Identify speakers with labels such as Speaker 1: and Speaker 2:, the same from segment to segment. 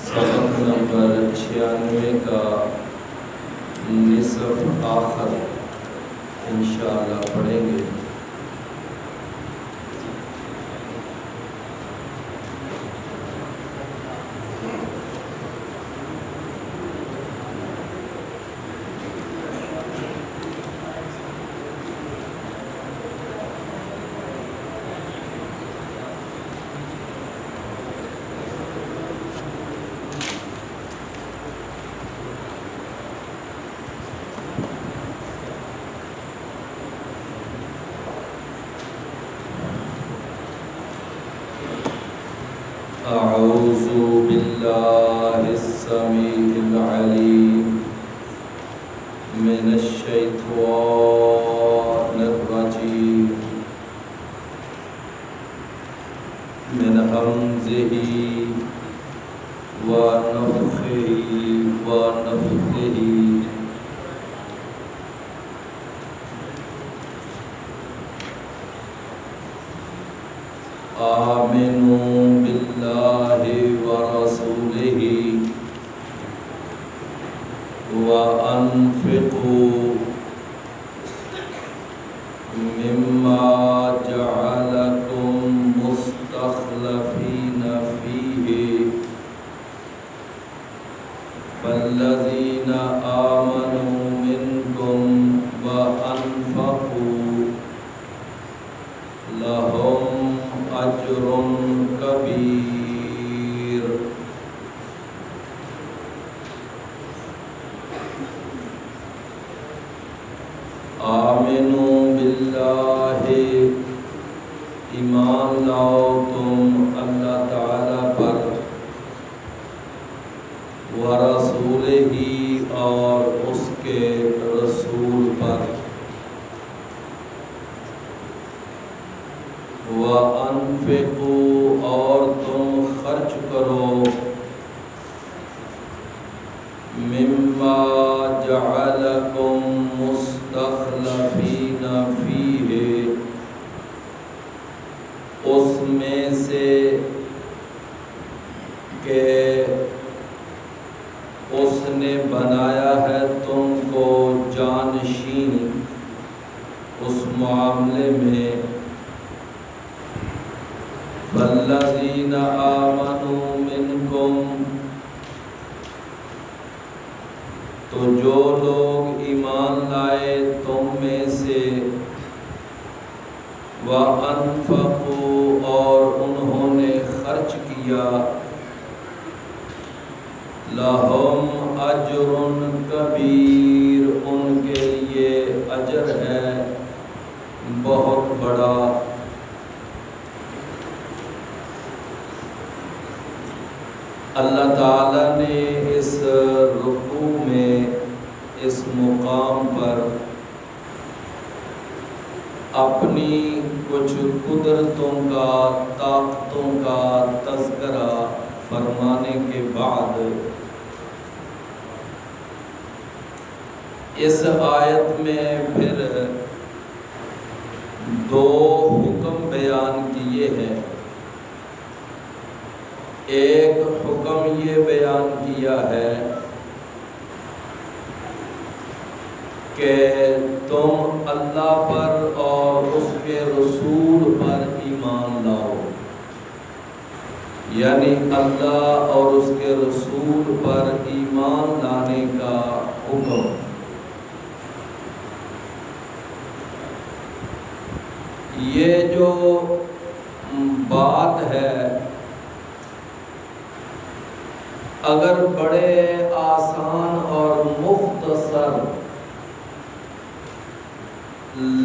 Speaker 1: سبق نمبر 96 کا نصف آخر انشاءاللہ پڑھیں گے۔ اعوذ باللہ السمیع العلیم من الشیطان الرجیم من ہمزہ ونفخہ ونفثہ۔ آمنوا باللہ ورسولہ وانفقوا مما جعلکم مستخلفین فیہ فالذین آمنوا منکم وانفقوا لہم اجر کبیر۔ آمنوا باللہ، ایمان لاؤ تم اللہ تعالی پر، ورسولہ اور اس کے رسول پر، وَأَنفِقُوا اور تم خرچ کرو، مِمَّا جَعَلَكُمْ مُسْتَخْلَفِينَ فِيهِ اس میں سے کہ اس نے بنایا ہے تم کو جانشین اس معاملے میں، فالذین آمنوا منکم تو جو لوگ ایمان لائے تم میں سے، وانفقوا اور انہوں نے خرچ کیا، لہم اجر کبیر ان کے لیے اجر ہے بہت بڑا۔ اللہ تعالیٰ نے اس رکوع میں اس مقام پر اپنی کچھ قدرتوں کا، طاقتوں کا تذکرہ فرمانے کے بعد اس آیت میں پھر دو حکم بیان کیے ہیں۔ ایک حکم یہ بیان کیا ہے کہ تم اللہ پر اور اس کے رسول پر ایمان لاؤ، یعنی اللہ اور اس کے رسول پر ایمان لانے کا حکم۔ یہ جو بات ہے اگر بڑے آسان اور مختصر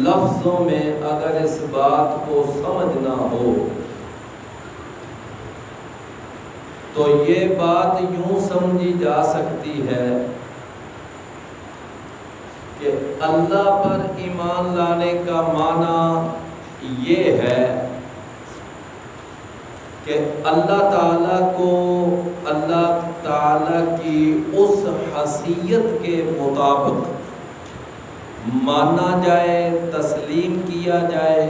Speaker 1: لفظوں میں اگر اس بات کو سمجھنا ہو تو یہ بات یوں سمجھی جا سکتی ہے کہ اللہ پر ایمان لانے کا معنی یہ ہے کہ اللہ تعالیٰ کو اللہ تعالیٰ کی اس حیثیت کے مطابق مانا جائے، تسلیم کیا جائے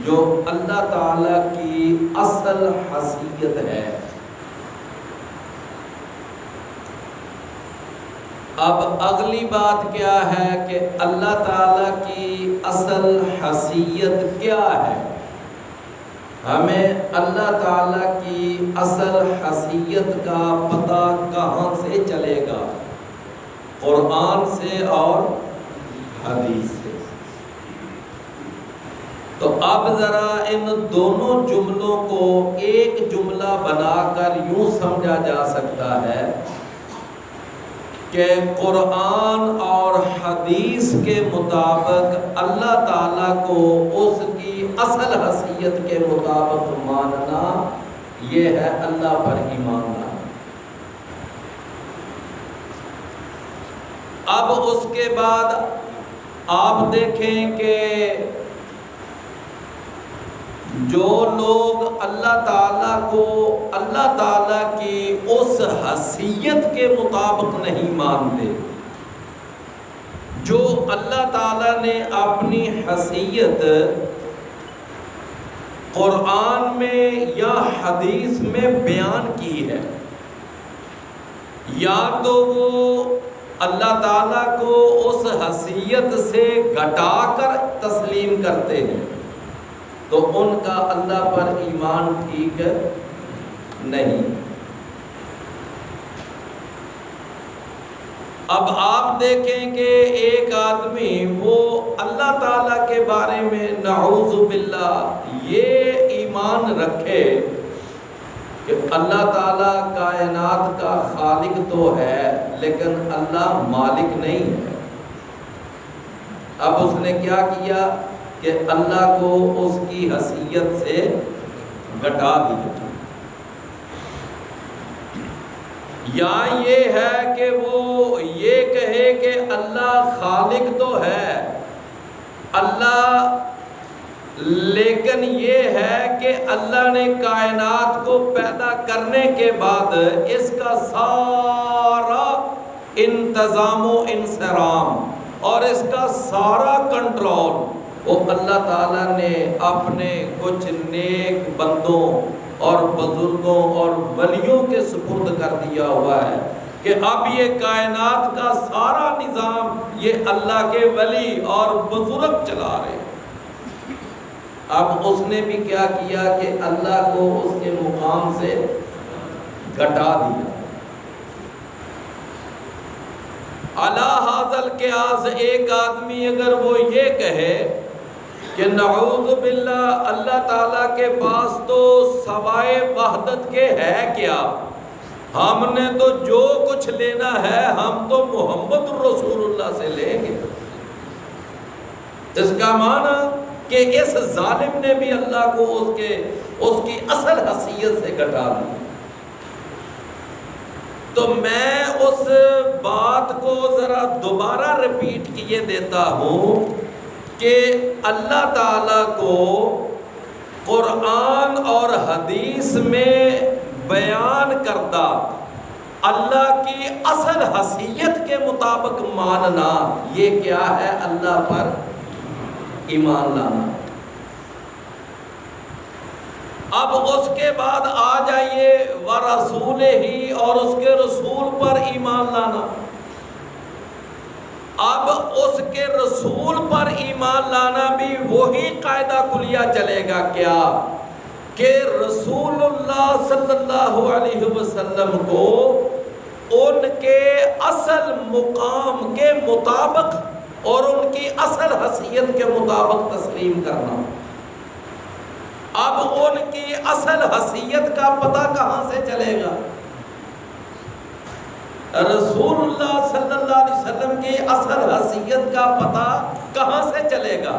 Speaker 1: جو اللہ تعالیٰ کی اصل حیثیت ہے، اب اگلی بات کیا ہے کہ اللہ تعالیٰ کی اصل حیثیت کیا ہے؟ ہمیں اللہ تعالیٰ کی اصل حیثیت کا پتہ کہاں سے چلے گا؟ قرآن سے اور حدیث سے۔ تو اب ذرا ان دونوں جملوں کو ایک جملہ بنا کر یوں سمجھا جا سکتا ہے کہ قرآن اور حدیث کے مطابق اللہ تعالیٰ کو اس کی اصل حیثیت کے مطابق ماننا، یہ ہے اللہ پر ایمان لانا۔ اب اس کے بعد آپ دیکھیں کہ جو لوگ اللہ تعالیٰ کو اللہ تعالیٰ کی اس حیثیت کے مطابق نہیں مانتے، جو اللہ تعالیٰ نے اپنی حیثیت قرآن میں یا حدیث میں بیان کی ہے، یا تو وہ اللہ تعالیٰ کو اس حیثیت سے گھٹا کر تسلیم کرتے ہیں، تو ان کا اللہ پر ایمان ٹھیک نہیں۔ اب آپ دیکھیں کہ ایک آدمی وہ اللہ تعالیٰ کے بارے میں نعوذ باللہ یہ ایمان رکھے کہ اللہ تعالیٰ کائنات کا خالق تو ہے لیکن اللہ مالک نہیں ہے۔ اب اس نے کیا کیا کہ اللہ کو اس کی حیثیت سے گھٹا دیا، یا یہ ہے کہ وہ یہ کہے کہ اللہ خالق تو ہے اللہ، لیکن یہ ہے کہ اللہ نے کائنات کو پیدا کرنے کے بعد اس کا سارا انتظام و انصرام اور اس کا سارا کنٹرول وہ اللہ تعالیٰ نے اپنے کچھ نیک بندوں اور بزرگوں اور ولیوں کے سپرد کر دیا ہوا ہے کہ اب یہ کائنات کا سارا نظام یہ اللہ کے ولی اور بزرگ چلا رہے ہیں۔ اب اس نے بھی کیا کیا کہ اللہ کو اس کے مقام سے گھٹا دیا۔ علی ھذا القیاس ایک آدمی اگر وہ یہ کہے کہ نعوذ باللہ اللہ تعالیٰ کے پاس تو سوائے وحدت کے ہے کیا، ہم نے تو جو کچھ لینا ہے ہم تو محمد رسول اللہ سے لیں گے، اس کا معنی کہ اس ظالم نے بھی اللہ کو اس کی اصل حیثیت سے گھٹا دیا۔ تو میں اس بات کو ذرا دوبارہ ریپیٹ کیے دیتا ہوں کہ اللہ تعالیٰ کو قرآن اور حدیث میں بیان کردہ اللہ کی اصل حیثیت کے مطابق ماننا، یہ کیا ہے؟ اللہ پر ایمان لانا۔ اب اس کے بعد آ جائیے وَرَسُولِهِ اور اس کے رسول پر ایمان لانا۔ اب اس کے رسول پر ایمان لانا بھی وہی قاعدہ کلیہ چلے گا کیا کہ رسول اللہ صلی اللہ علیہ وسلم کو ان کے اصل مقام کے مطابق اور ان کی اصل حیثیت کے مطابق تسلیم کرنا۔ اب ان کی اصل حیثیت کا پتہ کہاں سے چلے گا؟ رسول اللہ صلی اللہ علیہ وسلم کی اصل حیثیت کا پتہ کہاں سے چلے گا؟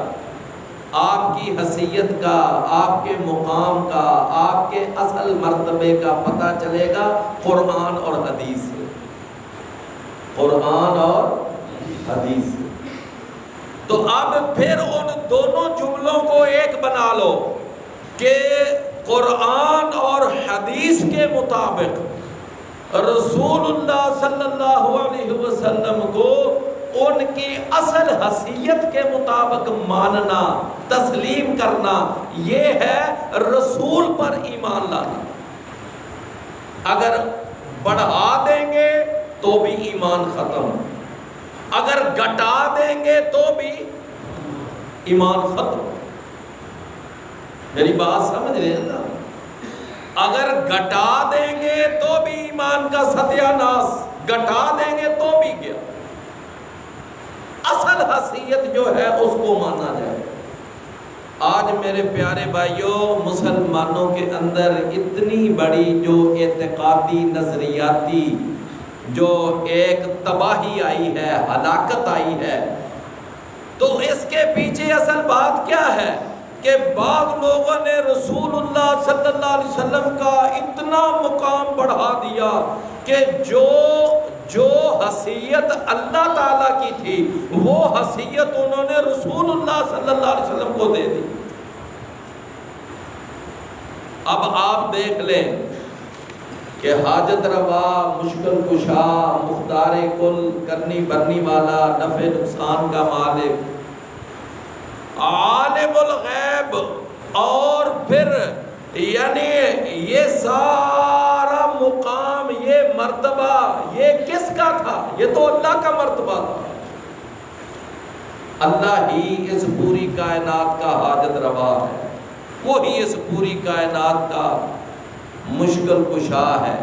Speaker 1: آپ کی حیثیت کا، آپ کے مقام کا، آپ کے اصل مرتبے کا پتہ چلے گا قرآن اور حدیث سے، قرآن اور حدیث سے۔ تو اب پھر ان دونوں جملوں کو ایک بنا لو کہ قرآن اور حدیث کے مطابق رسول اللہ صلی اللہ علیہ وسلم کو ان کی اصل حیثیت کے مطابق ماننا، تسلیم کرنا، یہ ہے رسول پر ایمان لانا۔ اگر بڑھا دیں گے تو بھی ایمان ختم۔ اگر گٹا دیں گے تو بھی ایمان ختم. میری بات سمجھ رہے ہیں نا؟ اگر گٹا دیں گے تو بھی ایمان کا ستیہ ناس، گٹا دیں گے تو بھی گیا. اصل حیثیت جو ہے اس کو مانا جائے. آج میرے پیارے بھائیوں، مسلمانوں کے اندر اتنی بڑی جو اعتقادی نظریاتی جو ایک تباہی آئی ہے، ہلاکت آئی ہے، تو اس کے پیچھے اصل بات کیا ہے کہ بعض لوگوں نے رسول اللہ صلی اللہ علیہ وسلم کا اتنا مقام بڑھا دیا کہ جو حیثیت اللہ تعالیٰ کی تھی وہ حیثیت انہوں نے رسول اللہ صلی اللہ علیہ وسلم کو دے دی. اب آپ دیکھ لیں کہ حاجت روا، مشکل کشا، مختار کل، کرنی برنی والا، نفع نقصان کا مالک، عالم الغیب، اور پھر یعنی یہ سارا مقام، یہ مرتبہ، یہ کس کا تھا؟ یہ تو اللہ کا مرتبہ تھا. اللہ ہی اس پوری کائنات کا حاجت روا ہے، وہی اس پوری کائنات کا مشکل کشا ہے،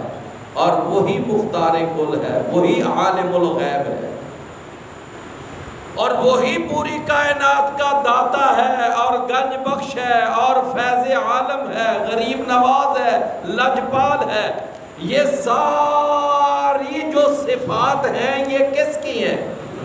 Speaker 1: اور وہی مختار کل ہے، وہی عالم الغیب ہے، اور وہی پوری کائنات کا داتا ہے اور گنج بخش ہے اور فیض عالم ہے، غریب نواز ہے، لجپال ہے. یہ ساری جو صفات ہیں یہ کس کی ہیں؟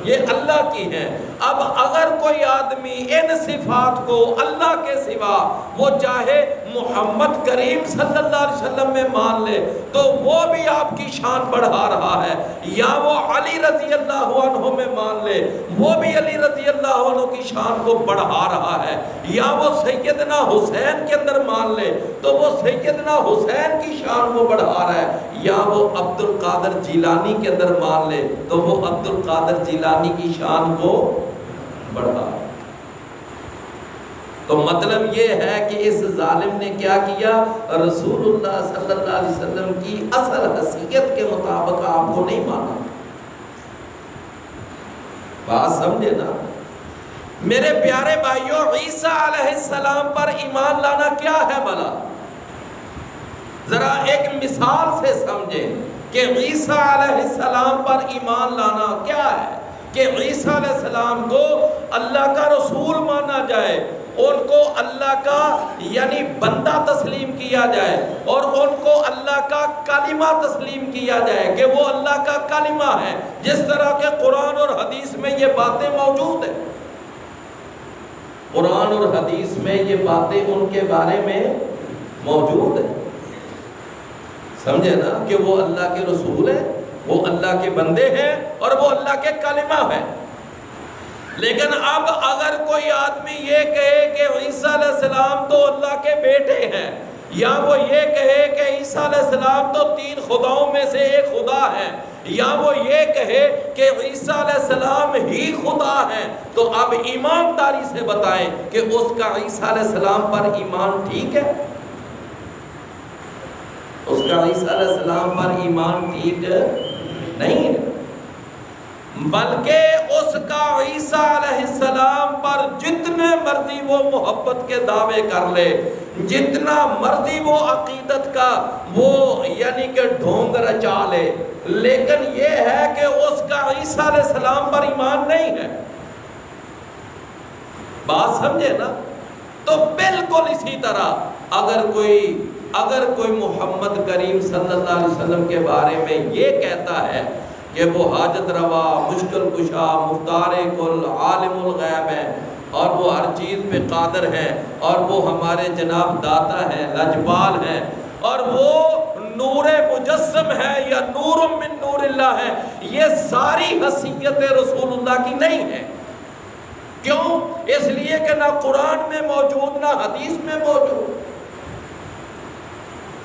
Speaker 1: یہ اللہ کی ہیں. اب اگر کوئی آدمی ان صفات کو اللہ کے سوا وہ چاہے محمد کریم صلی اللہ علیہ وسلم میں مان لے تو وہ بھی آپ کی شان بڑھا رہا ہے، یا وہ علی رضی اللہ عنہ میں مان لے وہ بھی علی رضی اللہ عنہ کی شان کو بڑھا رہا ہے، یا وہ سیدنا حسین کے اندر مان لے تو وہ سیدنا حسین کی شان کو بڑھا رہا ہے، یا وہ عبد القادر جیلانی کے اندر مان لے تو وہ عبد القادر جیلانی کی شان کو بڑھا. تو مطلب یہ ہے کہ اس ظالم نے کیا کیا؟ رسول اللہ صلی اللہ علیہ وسلم کی اصل حیثیت کے مطابق آپ کو نہیں مانا. بات سمجھے نا میرے پیارے بھائیوں؟ عیسیٰ علیہ السلام پر ایمان لانا کیا ہے بھلا؟ ذرا ایک مثال سے سمجھیں کہ عیسیٰ علیہ السلام پر ایمان لانا کیا ہے. کہ عیسیٰ علیہ السلام کو اللہ کا رسول مانا جائے، ان کو اللہ کا یعنی بندہ تسلیم کیا جائے، اور ان کو اللہ کا کلمہ تسلیم کیا جائے کہ وہ اللہ کا کلمہ ہے، جس طرح کہ قرآن اور حدیث میں یہ باتیں موجود ہیں. قرآن اور حدیث میں یہ باتیں ان کے بارے میں موجود ہیں. سمجھے نا کہ وہ اللہ کے رسول ہیں، وہ اللہ کے بندے ہیں، اور وہ اللہ کے کلمہ ہیں. لیکن اب اگر کوئی آدمی یہ کہے کہ عیسیٰ علیہ السلام تو اللہ کے بیٹے ہیں، یا وہ یہ کہے کہ عیسیٰ علیہ السلام تو 3 خداؤں میں سے ایک خدا ہے، یا وہ یہ کہے کہ عیسیٰ علیہ السلام ہی خدا ہیں، تو اب ایمانداری سے بتائیں کہ اس کا عیسیٰ علیہ السلام پر ایمان ٹھیک ہے؟ اس کا عیسیٰ علیہ السلام پر ایمان ٹھیک نہیں ہے، بلکہ اس کا عیسیٰ علیہ السلام پر جتنے مرضی وہ محبت کے دعوے کر لے، جتنا مرضی وہ عقیدت کا وہ یعنی کہ ڈھونگ رچا لے، لیکن یہ ہے کہ اس کا عیسیٰ علیہ السلام پر ایمان نہیں ہے. بات سمجھے نا؟ تو بالکل اسی طرح اگر کوئی محمد کریم صلی اللہ علیہ وسلم کے بارے میں یہ کہتا ہے کہ وہ حاجت روا، مشکل کشا، مختار کل، عالم الغیب ہے، اور وہ ہر چیز پہ قادر ہیں، اور وہ ہمارے جناب داتا ہیں، لجپال ہیں، اور وہ نور مجسم ہے یا نور من نور اللہ ہے، یہ ساری حیثیت رسول اللہ کی نہیں ہے. کیوں؟ اس لیے کہ نہ قرآن میں موجود نہ حدیث میں موجود.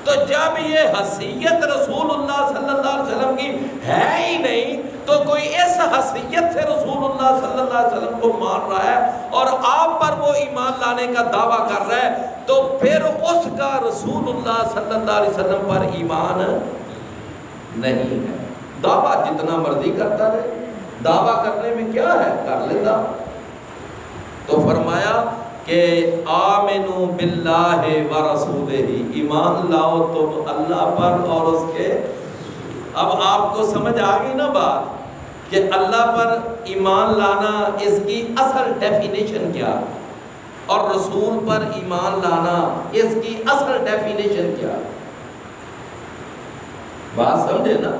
Speaker 1: تو جب یہ حیثیت رسول اللہ صلی اللہ علیہ وسلم کی ہے ہی نہیں تو کوئی اس حیثیت سے رسول اللہ صلی اللہ علیہ وسلم کو مان رہا ہے اور آپ پر وہ ایمان لانے کا دعویٰ کر رہا ہے، تو پھر اس کا رسول اللہ صلی اللہ علیہ وسلم پر ایمان نہیں ہے. دعویٰ جتنا مرضی کرتا رہے، دعویٰ کرنے میں کیا ہے، کر لیتا۔ تو فرمایا کہ آمنو باللہ و رسولہ، ایمان لاؤ تم اللہ پر اور اس کے۔ اب آپ کو سمجھ آ گئی نا بات کہ اللہ پر ایمان لانا اس کی اصل ڈیفینیشن کیا، اور رسول پر ایمان لانا اس کی اصل ڈیفینیشن کیا۔ بات سمجھے نا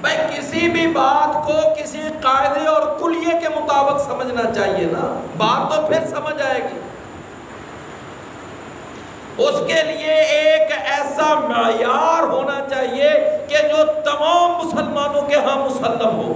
Speaker 1: بھائی، کسی بھی بات کو کسی قاعدے اور کلیے کے مطابق سمجھنا چاہیے نا، بات تو پھر سمجھ آئے گی۔ اس کے لیے ایک ایسا معیار ہونا چاہیے کہ جو تمام مسلمانوں کے ہاں مسلم ہو۔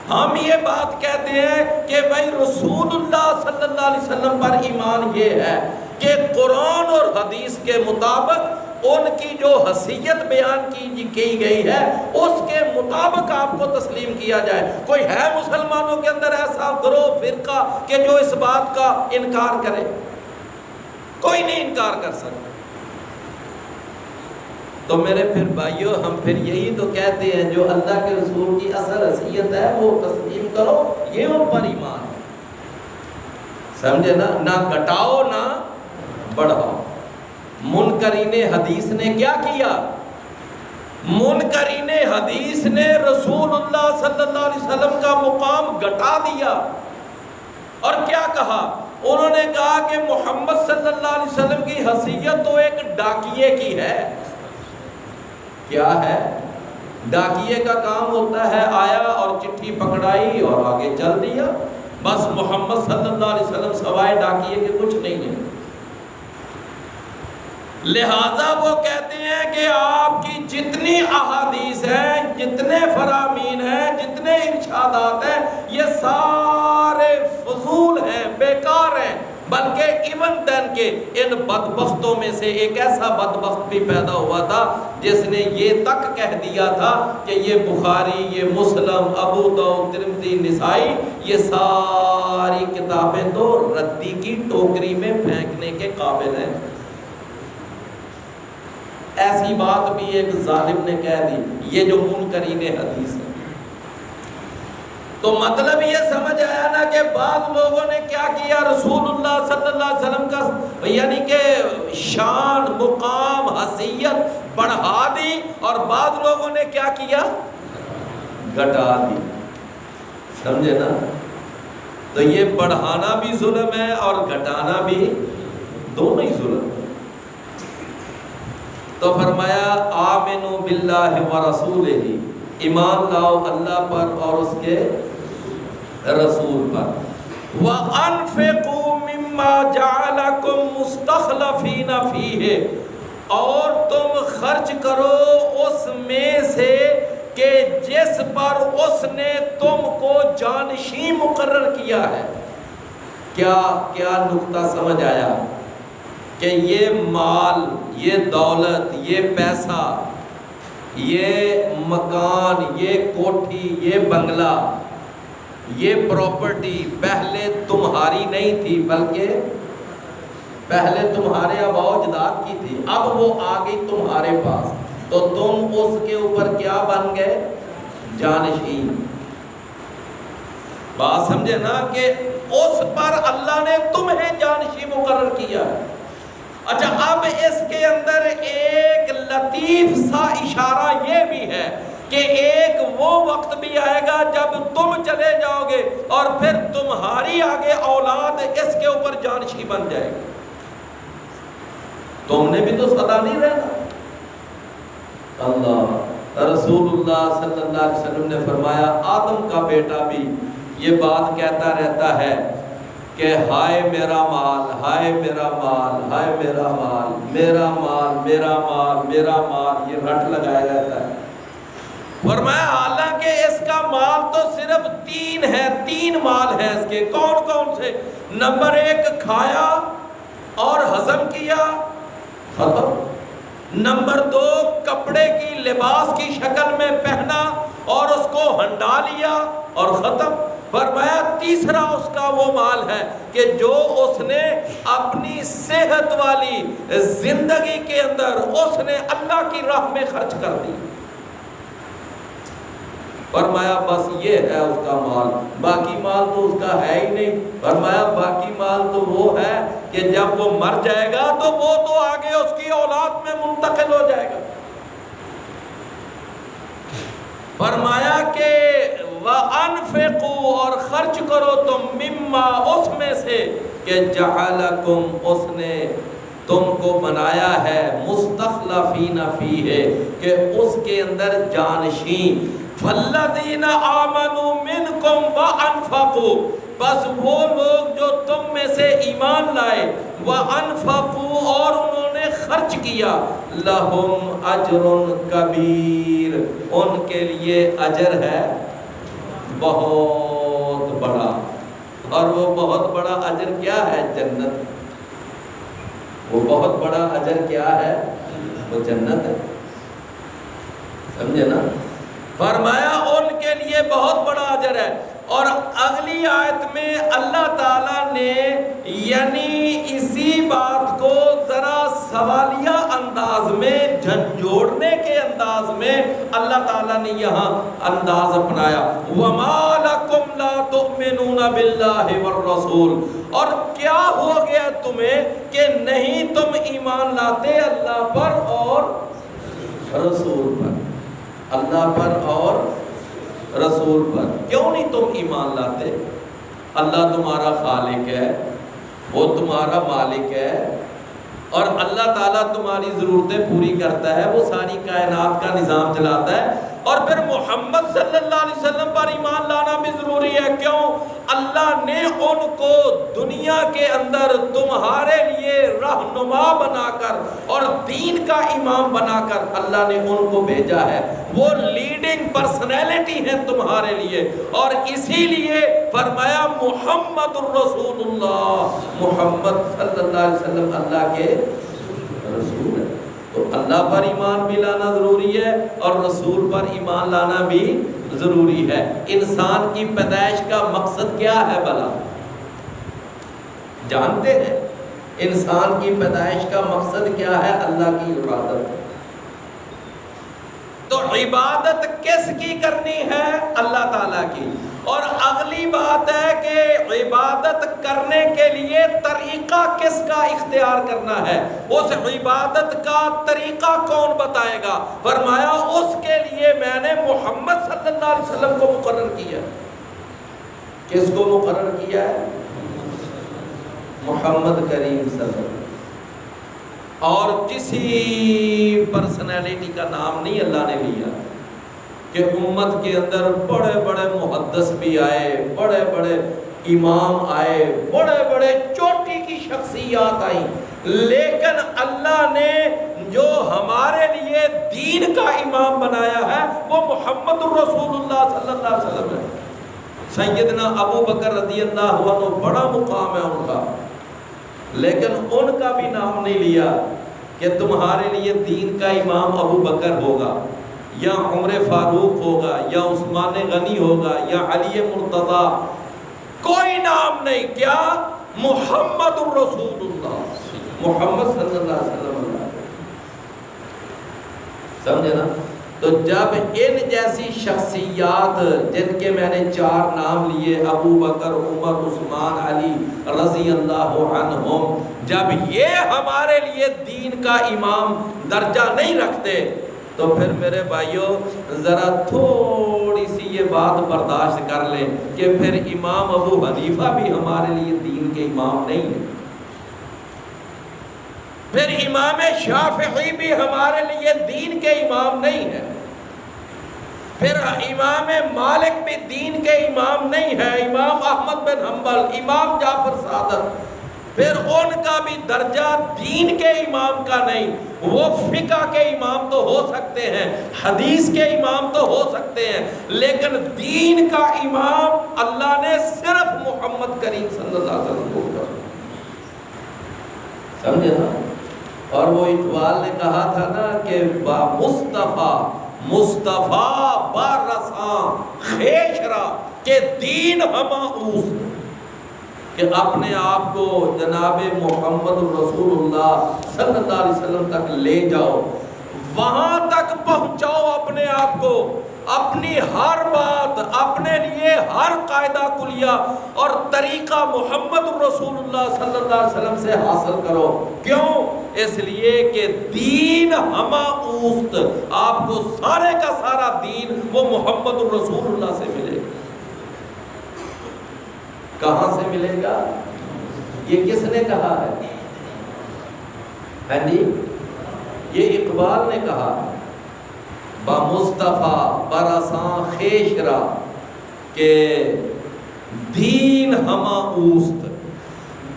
Speaker 1: ہم یہ بات کہتے ہیں کہ بھائی رسول اللہ صلی اللہ علیہ وسلم پر ایمان یہ ہے کہ قرآن اور حدیث کے مطابق ان کی جو حیثیت بیان کی گئی ہے اس کے مطابق آپ کو تسلیم کیا جائے۔ کوئی ہے مسلمانوں کے اندر ایسا گروہ فرقہ کہ جو اس بات کا انکار کرے؟ کوئی نہیں انکار کر سکتا۔ تو میرے پھر بھائیو، ہم پھر یہی تو کہتے ہیں جو اللہ کے رسول کی اصل حیثیت ہے وہ تسلیم کرو، یہ ان پر ایمان ہے۔ سمجھے نا، نہ گھٹاؤ نہ بڑھاؤ۔ منکرین حدیث نے کیا کیا؟ منکرین حدیث نے رسول اللہ صلی اللہ علیہ وسلم کا مقام گھٹا دیا، اور کیا کہا؟ انہوں نے کہا کہ محمد صلی اللہ علیہ وسلم کی حیثیت تو ایک ڈاکیے کی ہے۔ کیا ہے؟ ڈاکیے کا کام ہوتا ہے آیا اور چٹھی پکڑائی اور آگے چل دیا، بس محمد صلی اللہ علیہ وسلم سوائے ڈاکیے کے کچھ نہیں ہے۔ لہذا وہ کہتے ہیں کہ آپ کی جتنی احادیث ہیں، جتنے فرامین ہیں، جتنے ارشادات ہیں، یہ سارے فضول ہیں، بیکار ہیں۔ بلکہ ایون دین کے ان بدبختوں میں سے ایک ایسا بدبخت بھی پیدا ہوا تھا جس نے یہ تک کہہ دیا تھا کہ یہ بخاری، یہ مسلم، ابو داؤد، ترمذی، نسائی، یہ ساری کتابیں تو ردی کی ٹوکری میں پھینکنے کے قابل ہیں۔ ایسی بات بھی ایک ظالم نے کہہ دی، یہ جو منکرین حدیث ہے۔ تو مطلب یہ سمجھ آیا نا کہ بعض لوگوں نے کیا کیا، رسول اللہ صلی اللہ علیہ وسلم کا یعنی کہ شان، مقام، حیثیت بڑھا دی، اور بعض لوگوں نے کیا کیا؟ گھٹا دی۔ سمجھے نا؟ تو یہ بڑھانا بھی ظلم ہے اور گھٹانا بھی، دونوں ہی ظلم ہے۔ تو فرمایا آمنو باللہ و رسولہ، ایمان لاؤ اللہ پر اور اس کے رسول پر۔ وَأَنفِقُوا مِمَّا جَعَلَكُمْ مُسْتَخْلَفِينَ فِيهِ، اور تم خرچ کرو اس میں سے کہ جس پر اس نے تم کو جانشین مقرر کیا ہے۔ کیا نقطہ سمجھ آیا؟ کہ یہ مال، یہ دولت، یہ پیسہ، یہ مکان، یہ کوٹھی، یہ بنگلہ، یہ پراپرٹی پہلے تمہاری نہیں تھی، بلکہ پہلے تمہارے آباء و اجداد کی تھی، اب وہ آ گئی تمہارے پاس، تو تم اس کے اوپر کیا بن گئے؟ جانشین۔ بات سمجھے نا کہ اس پر اللہ نے تمہیں جانشین مقرر کیا۔ اچھا، اب اس کے اندر ایک لطیف سا اشارہ یہ بھی ہے کہ ایک وہ وقت بھی آئے گا جب تم چلے جاؤ گے اور پھر تمہاری آگے اولاد اس کے اوپر جانشین بن جائے گی۔ تم نے بھی تو سدا نہیں رہنا۔ اللہ رسول اللہ صلی اللہ علیہ وسلم نے فرمایا، آدم کا بیٹا بھی یہ بات کہتا رہتا ہے کہ ہائے میرا مال، ہائے میرا مال، ہائے میرا مال، میرا مال، میرا مال، میرا مال، یہ رٹ لگایا رہتا ہے۔ فرمایا حالانکہ اس کا مال تو صرف تین ہے، تین مال ہے اس کے۔ کون کون سے؟ نمبر ایک، کھایا اور ہضم کیا، ختم۔ نمبر دو، کپڑے کی، لباس کی شکل میں پہنا اور اس کو ہنڈا لیا اور ختم۔ فرمایا تیسرا اس کا وہ مال ہے کہ جو اس نے اپنی صحت والی زندگی کے اندر اس نے اللہ کی راہ میں خرچ کر دی۔ فرمایا بس یہ ہے اس کا مال، باقی مال تو اس کا ہے ہی نہیں۔ فرمایا باقی مال تو وہ ہے کہ جب وہ مر جائے گا تو وہ تو آگے اس کی اولاد میں منتقل ہو جائے گا۔ فرمایا کہ وَأَنفِقُوا اور خرچ کرو تم مما اس میں سے کہ جعلکم اس نے تم کو بنایا ہے مستخلفین فیہ کہ اس کے اندر جانشین، فالذین آمنوا منکم وانفقوا بس وہ لوگ جو تم میں سے ایمان لائے، وانفقوا اور انہوں نے خرچ کیا، لہم اجر کبیر ان کے لیے اجر ہے بہت بڑا۔ اور وہ بہت بڑا اجر کیا ہے؟ جنت۔ وہ بہت بڑا اجر کیا ہے؟ وہ جنت ہے، سمجھے نا؟ فرمایا ان کے لیے بہت بڑا اجر ہے۔ اور اگلی آیت میں اللہ تعالیٰ نے یعنی اسی بات کو ذرا سوالیہ انداز میں جھنجھوڑنے کے انداز میں اللہ تعالیٰ نے یہاں انداز اپنایا، وَمَا لَكُمْ لَا تُؤْمِنُونَ بِاللَّهِ وَالرَّسُولِ اور کیا ہو گیا تمہیں کہ نہیں تم ایمان لاتے اللہ پر اور رسول پر، اللہ پر اور رسول پر؟ کیوں نہیں تم ایمان لاتے؟ اللہ تمہارا خالق ہے، وہ تمہارا مالک ہے، اور اللہ تعالیٰ تمہاری ضرورتیں پوری کرتا ہے، وہ ساری کائنات کا نظام چلاتا ہے۔ اور پھر محمد صلی اللہ علیہ وسلم پر ایمان لانا بھی ضروری ہے۔ کیوں؟ اللہ نے ان کو دنیا کے اندر تمہارے لیے رہنما بنا کر اور دین کا امام بنا کر اللہ نے ان کو بھیجا ہے، وہ لیڈنگ پرسنالٹی ہے تمہارے لیے۔ اور اسی لیے فرمایا محمد الرسول اللہ، محمد صلی اللہ علیہ وسلم اللہ کے رسول ہے۔ تو اللہ پر ایمان بھی لانا ضروری ہے اور رسول پر ایمان لانا بھی ضروری ہے۔ انسان کی پیدائش کا مقصد کیا ہے بھلا؟ جانتے ہیں انسان کی پیدائش کا مقصد کیا ہے؟ اللہ کی عبادت۔ تو عبادت کس کی کرنی ہے؟ اللہ تعالیٰ کی۔ اور اگلی بات ہے کہ عبادت کرنے کے لیے طریقہ کس کا اختیار کرنا ہے؟ اس عبادت کا طریقہ کون بتائے گا؟ فرمایا اس کے لیے میں نے محمد صلی اللہ علیہ وسلم کو مقرر کیا۔ کس کو مقرر کیا ہے؟ محمد کریم صلی اللہ علیہ وسلم۔ اور کسی پرسنالٹی کا نام نہیں اللہ نے لیا کہ امت کے اندر بڑے بڑے محدث بھی آئے، بڑے بڑے امام آئے، بڑے بڑے چوٹی کی شخصیات آئیں، لیکن اللہ نے جو ہمارے لیے دین کا امام بنایا ہے وہ محمد الرسول اللہ صلی اللہ علیہ وسلم ہے۔ سیدنا ابو بکر رضی اللہ عنہ بڑا مقام ہے ان کا، لیکن ان کا بھی نام نہیں لیا کہ تمہارے لیے دین کا امام ابو بکر ہوگا یا عمر فاروق ہوگا یا عثمان غنی ہوگا یا علی مرتضی، کوئی نام نہیں۔ کیا؟ محمد الرسول اللہ، محمد صلی اللہ علیہ وسلم۔ سمجھے نا؟ تو جب ان جیسی شخصیات جن کے میں نے 4 نام لیے، ابو بکر، عمر، عثمان، علی رضی اللہ عنہم، جب یہ ہمارے لیے دین کا امام درجہ نہیں رکھتے تو پھر میرے بھائیوں ذرا تھوڑی سی یہ بات برداشت کر لیں کہ پھر امام ابو حنیفہ بھی ہمارے لیے دین کے امام نہیں ہے، پھر امام شافعی بھی ہمارے لیے دین کے امام نہیں ہے، پھر امام مالک بھی دین کے امام نہیں ہے، امام احمد بن حنبل، امام جعفر صادق، پھر ان کا بھی درجہ دین کے امام کا نہیں۔ وہ فقہ کے امام تو ہو سکتے ہیں، حدیث کے امام تو ہو سکتے ہیں، لیکن دین کا امام اللہ نے صرف محمد کریم صلی اللہ علیہ وسلم کو کہا۔ سمجھے نا؟ اور وہ اقبال نے کہا تھا نا کہ با مصطفیٰ مصطفیٰ با رساں خیشرا کہ دین ہما اوس، کہ اپنے آپ کو جناب محمد رسول اللہ صلی اللہ علیہ وسلم تک لے جاؤ، وہاں تک پہنچاؤ اپنے اپنے آپ کو اپنی ہر بات، اپنے لیے ہر قاعدہ کلیہ اور طریقہ محمد رسول اللہ صلی اللہ علیہ وسلم سے حاصل کرو۔ کیوں؟ اس لیے کہ دین ہما اوست، آپ کو سارے کا سارا دین وہ محمد رسول اللہ سے ملے گا۔ کہاں سے ملے گا؟ یہ کس نے کہا ہے؟ ہاں جی، یہ اقبال نے کہا ہے، با مصطفیٰ برساں خیشرا کہ دین ہما اوست،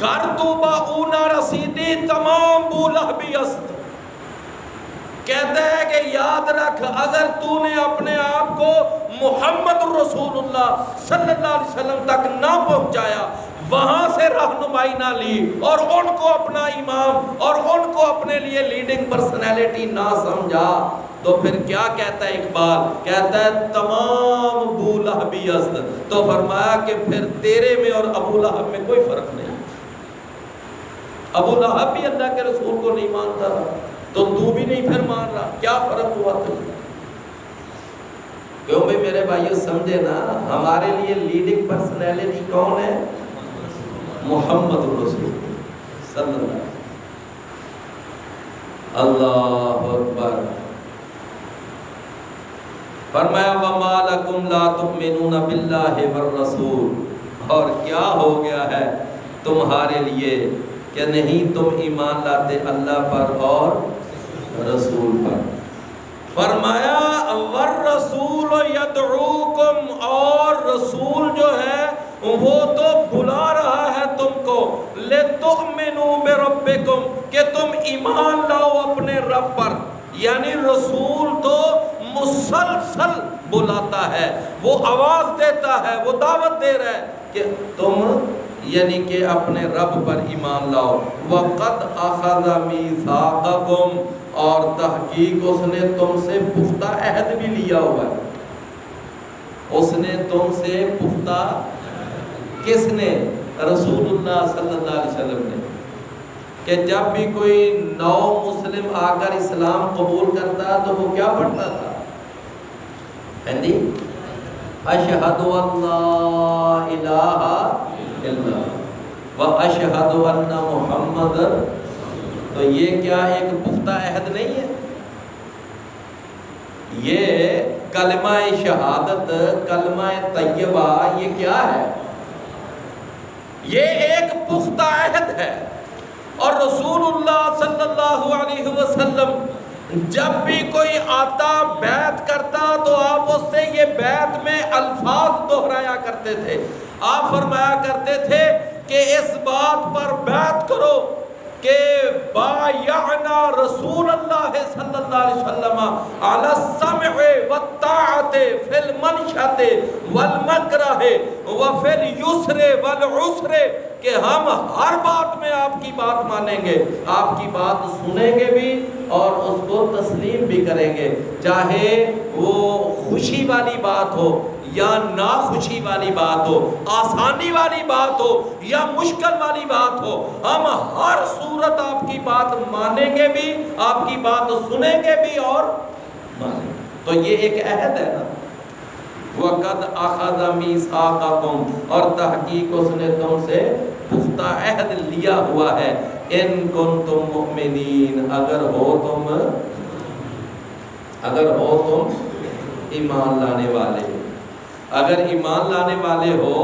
Speaker 1: گر تو با اونا رسیدی تمام بولہ بھی است۔ کہتا ہے کہ یاد رکھ، اگر تو نے اپنے آپ کو محمد رسول اللہ صلی اللہ علیہ وسلم تک نہ پہنچایا، وہاں سے رہنمائی نہ لی اور ان کو اپنا امام اور ان کو اپنے لیے لیڈنگ پرسنالٹی نہ سمجھا، تو پھر کیا کہتا ہے اقبال؟ کہتا ہے تمام بو لہبی است۔ تو فرمایا کہ پھر تیرے میں اور ابو لہب میں کوئی فرق نہیں۔ ابو لہب بھی اللہ کے رسول کو نہیں مانتا تھا، تو بھی نہیں پھر مان رہا، کیا فرق ہوا تھا؟ کیوں بھائی میرے بھائیو سمجھے نا، ہمارے لیے لیڈنگ پرسنالٹی کون ہے؟ محمد رسول صلی اللہ علیہ وسلم۔ اللہ اکبر۔ فرمایا وَمَا لَكُمْ لَا تُؤْمِنُونَ بِاللَّهِ وَالرَّسُولِ، اور کیا ہو گیا ہے تمہارے لیے کہ نہیں تم ایمان لاتے اللہ پر اور رسول پر۔ فرمایا وَالرَّسُولُ يَدْعُوكُمْ، اور رسول جو ہے وہ تو بلا رہا ہے تم کو، لِتُؤْمِنُوا بِرَبِّكُمْ، کہ تم ایمان لاؤ اپنے رب پر۔ یعنی رسول تو مسلسل بلاتا ہے، وہ آواز دیتا ہے، وہ دعوت دے رہا ہے کہ تم یعنی کہ اپنے رب پر ایمان لاؤ۔ وَقَدْ أَخَذَ مِيثَاقَكُمْ، اور تحقیق اس نے تم سے پختہ عہد بھی لیا ہوا ہے۔ اس نے تم سے پختہ، کس نے؟ رسول اللہ صلی اللہ علیہ وسلم نے، کہ جب بھی کوئی نو مسلم آ کر اسلام قبول کرتا تو وہ کیا پڑھتا تھا؟ ہندی اشہد ان لا الہ الا اللہ و اشہد ان محمد، تو یہ کیا ایک پختہ عہد نہیں ہے؟ یہ کلمہ شہادت، کلمہ طیبہ، یہ کیا ہے؟ یہ ایک پختہ عہد ہے۔ اور رسول اللہ صلی اللہ علیہ وسلم جب بھی کوئی آتا بیعت کرتا تو آپ اس سے یہ بیعت میں الفاظ دہرایا کرتے تھے۔ آپ فرمایا کرتے تھے کہ اس بات پر بیعت کرو کہ بایعنا رسول اللہ صلی اللہ علیہ وسلم علی السمع والطاعت فی المنشۃ والمکرہ وفی الیسر والعسر، کہ ہم ہر بات میں آپ کی بات مانیں گے، آپ کی بات سنیں گے بھی اور اس کو تسلیم بھی کریں گے، چاہے وہ خوشی والی بات ہو یا ناخوشی والی بات ہو، آسانی والی بات ہو یا مشکل والی بات ہو، ہم ہر صورت آپ کی بات مانیں گے بھی، آپ کی بات سنیں گے بھی اور مانیں گے۔ تو یہ ایک عہد ہے نا، وَقَدْ أَخَذَ مِيثَاقَكُمْ، اور تحقیق اس نے تم سے پختہ عہد لیا ہوا ہے، اِن كُنتُم مُؤْمِنِينَ، اگر ہو تم ایمان لانے والے، اگر ایمان لانے والے ہو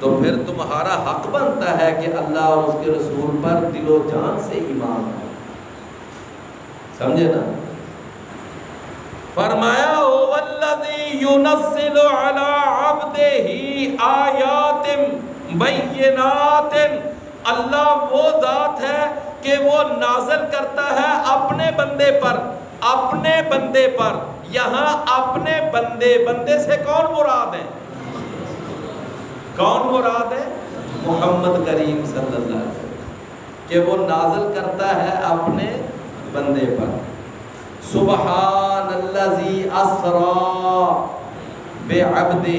Speaker 1: تو پھر تمہارا حق بنتا ہے کہ اللہ اور اس کے رسول پر دل و جان سے ایمان لاؤ۔ سمجھے نا؟ فرمایا وَالَّذِي يُنَزِّلُ عَلَىٰ عَبْدِهِ آیَاتٍ بَيِّنَاتٍ، اللہ وہ ذات ہے کہ وہ نازل کرتا ہے اپنے بندے پر، اپنے بندے پر۔ یہاں اپنے بندے سے کون مراد ہے؟ کون مراد ہے؟ محمد کریم صلی اللہ علیہ وسلم، کہ وہ نازل کرتا ہے اپنے بندے پر۔ سبحان الذی اسری بعبدہ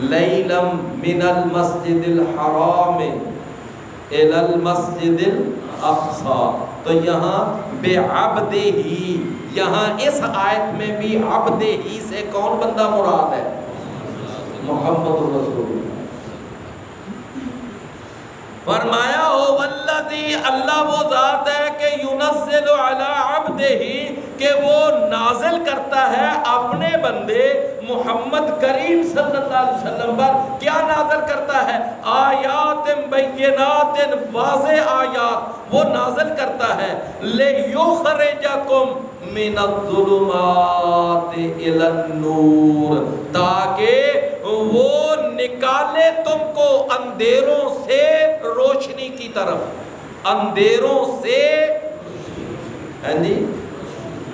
Speaker 1: لیلا من المسجد الحرام الی المسجد الاقصی، تو یہاں بعبدہ یہاں اس آیت میں بھی عبد ہی سے کون بندہ مراد ہے؟ محمد رسول اللہ۔ فرمایا ہو والذی، اللہ وہ ذات ہے کہ ینزل علی عبدہ، کہ وہ نازل کرتا ہے اپنے بندے محمد کریم صلی اللہ علیہ وسلم پر۔ کیا نازل کرتا ہے؟ آیات بینات، واضح آیات وہ نازل کرتا ہے۔ لیخرجکم من الظلمات الی النور، تاکہ وہ نکالے تم کو اندھیروں سے روشنی کی طرف، اندھیروں سے